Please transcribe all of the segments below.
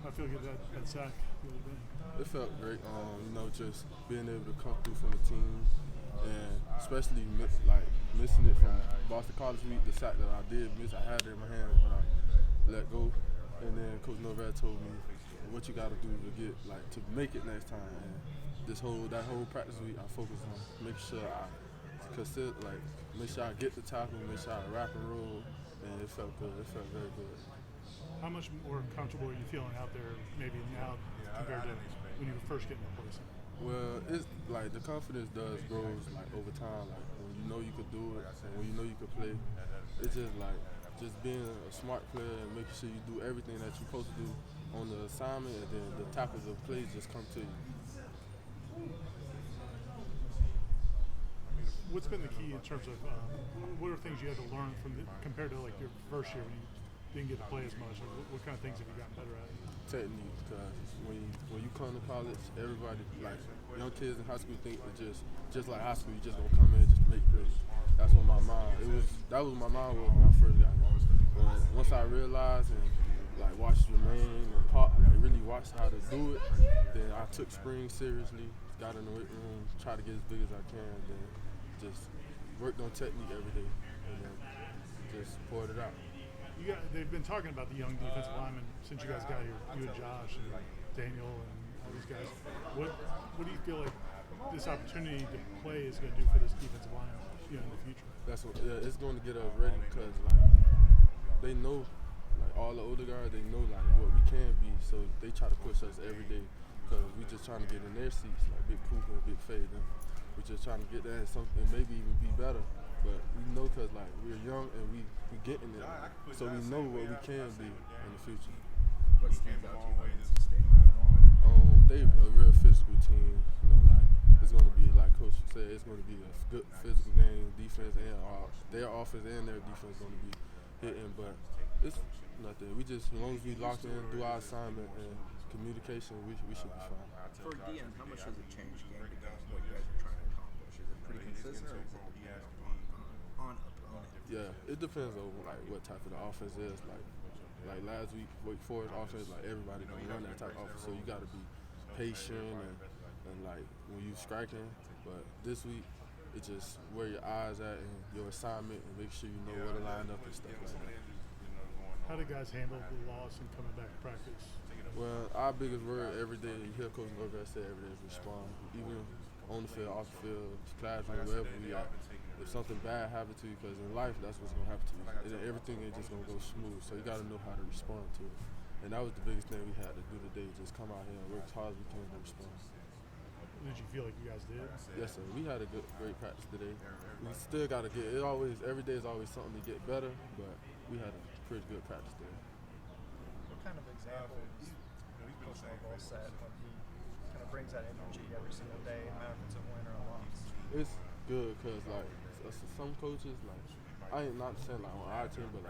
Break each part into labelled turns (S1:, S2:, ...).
S1: I feel good that sack the other day.
S2: It felt great, just being able to come through for the team, and especially missing it from Boston College Week, the sack that I did miss, I had it in my hands, but I let go. And then Coach Norvell told me what you got to do to make it next time. And that whole practice week, I focused on making sure make sure I get the tackle, make sure I wrap and roll, and it felt good. It felt very good.
S1: How much more comfortable are you feeling out there maybe now compared to when you were first getting the place?
S2: Well, it's like the confidence does grows over time. Like when you know you could do it and when you know you could play, it's just being a smart player and making sure you do everything that you're supposed to do on the assignment, and then the tackles of plays just come to you.
S1: What's been the key in terms of what are things you had to learn compared to your first year when you didn't get to play as much? What kind of things have you gotten better at?
S2: Technique, because when you come to college, everybody, young kids in high school think that just like high school, you just gonna come in just to make plays. That was my mind when I first got here. But once I realized and watched Jermaine and Pop, really watched how to do it, then I took spring seriously, got in the weight room, tried to get as big as I can, then just worked on technique every day, and then just poured it out.
S1: They've been talking about the young defensive linemen since you guys got here, you and Josh and Daniel and all these guys. What do you feel like this opportunity to play is going to do for this defensive line in the future?
S2: It's going to get us ready because they know, all the older guys, they know what we can be, so they try to push us every day because we just trying to get in their seats, like Big Cooper and Big Fade. We're just trying to get there and maybe even be better. But we know because we're young and we getting it, so we know what we can be in the future.
S3: What stands out to you in this stadium?
S2: They a real physical team. It's going to be like Coach said. It's going to be a good physical game. Defense and their offense and their defense going to be hitting, but it's nothing. As long as we lock in, do our assignment and communication, we should be fine.
S3: For DN, how much does it change game to game what you guys are trying to accomplish? Is it pretty consistent, or is it dependent on opponent?
S2: Yeah, it depends on what type of the offense is. Like last week, Wake Forest offense, everybody gonna run that type of offense, so you got to be patient and when you striking. But this week, it's just where your eyes at and your assignment, and make sure you know where to line up and stuff like that.
S1: How do guys handle the loss and coming back to practice?
S2: Well, our biggest word every day, you hear Coach Norvell say every day, is respond. Even on the field, off the field, classroom, wherever we at. If something bad happens to you, because in life, that's what's going to happen to you. And everything ain't just going to go smooth, so you got to know how to respond to it. And that was the biggest thing we had to do today, just come out here and work as hard as we can to respond.
S1: Did you feel like you guys did?
S2: Yes, sir. We had a great practice today. We still got to every day is always something to get better, but we had a pretty good practice today.
S4: What kind of examples Coach Norvell set when he kind of brings that energy every single day, no matter if it's a win or a loss?
S2: It's good because some coaches, I ain't not saying on our team, but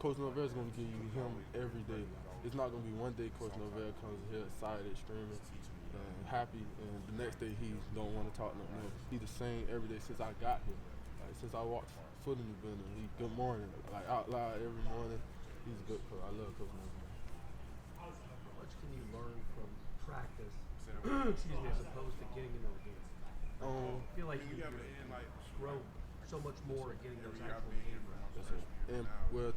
S2: Coach Norvell is gonna give you him every day. It's not gonna be one day Coach Norvell comes here excited, screaming, happy, and the next day he don't want to talk no more. He the same every day since I got here. Since I walked foot in the building, he good morning, out loud every morning. He's a good coach. I love Coach Norvell.
S5: How much can you learn from practice, as opposed to getting into the game? I feel like you grow so much more at getting those actual game rounds.
S2: Yes, sir. And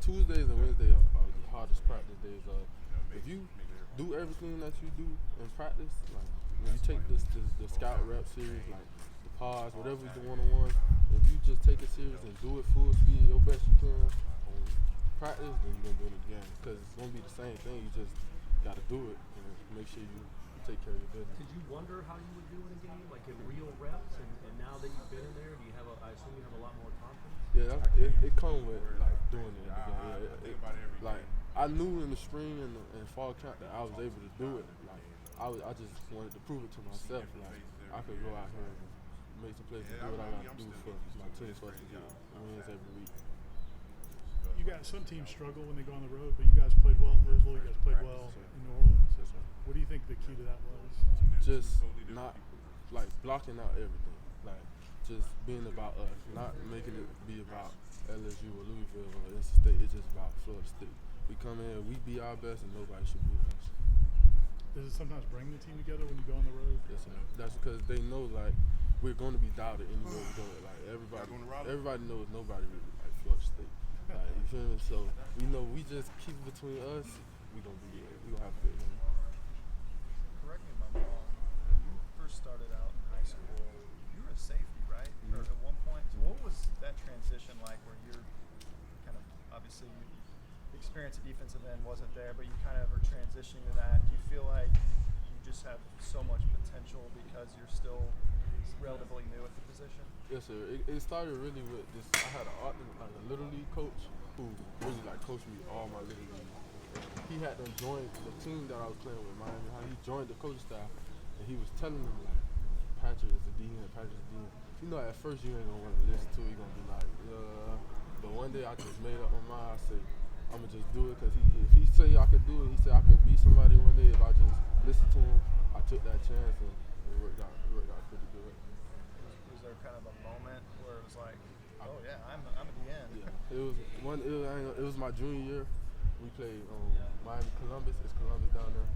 S2: Tuesdays and Wednesdays are the hardest practice days. If you do everything that you do in practice, when you take the scout rep series, the pods, whatever you do one-on-one, if you just take it serious and do it full speed, your best you can on practice, then you're gonna do it again. Because it's gonna be the same thing. You just gotta do it and make sure you take care of your business.
S5: Did you wonder how you would do in a game, in real reps, and now that you've been in there, do you have I assume you have a lot more confidence?
S2: Yeah, it comes with doing it in the game. I knew in the spring and fall camp that I was able to do it. I just wanted to prove it to myself. I could go out here and make some plays and do what I got to do for my team so I can get wins every week.
S1: Some teams struggle when they go on the road, but you guys played well in Louisville. You guys played well in New Orleans. What do you think the key to that was?
S2: Just not blocking out everything. Just being about us, not making it be about LSU or Louisville or NC State. It's just about Florida State. We come in, we be our best, and nobody should beat us.
S1: Does it sometimes bring the team together when you go on the road?
S2: Yes, sir. That's because they know like we're going to be doubted anywhere we go. Like everybody knows nobody really like Florida State. Like you feel me? So we know we just keep it between us. We gonna be good. We gonna have a good game.
S4: Correct me if I'm wrong. When you first started out in high school, you were a safety, right?
S2: Mm-hmm.
S4: Or at one point. So what was that transition like where you're kind of obviously the experience at defensive end wasn't there, but you kind of are transitioning to that. Do you feel like you just have so much potential because you're still relatively new at the position?
S2: Yes, sir. It started really with this. I had a little league coach who really like coached me all my little league. He had them join the team that I was playing with, Miami. How he joined the coaching staff, and he was telling them like, Patrick is a DN, Patrick is a DN. You know, at first you ain't gonna want to listen to it. You're gonna be like, but one day I just made up my mind. I said, I'm gonna just do it because if he say I could do it, he said I could beat somebody one day. If I just listen to him, I took that chance and it worked out. It worked out pretty good.
S4: Was there kind of a moment where it was like, oh yeah, I'm at the end?
S2: Yeah, it was my junior year. We played Miami Columbus. It's Columbus down there.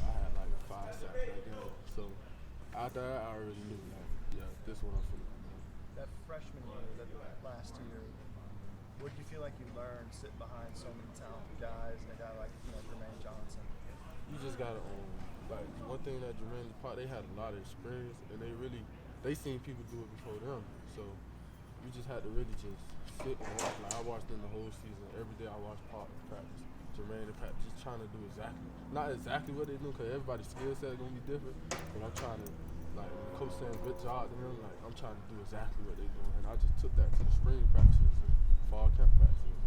S2: I had like 5 sacks that game. So after that, I already knew like, yeah, this one I'm finna do.
S4: That freshman year, that last year, what did you feel like you learned sitting behind so many talented guys and a guy like Jermaine Johnson?
S2: You just gotta like one thing that Jermaine they had a lot of experience and they seen people do it before them. So you just had to really just sit and watch. Like I watched them the whole season. Every day I watched Pop practice, Jermaine and Pat, just trying to do not exactly what they do, because everybody's skill set is gonna be different. But I'm trying to, like, when the coach saying good job to them, like I'm trying to do exactly what they're doing. And I just took that to the spring practices and fall camp practices.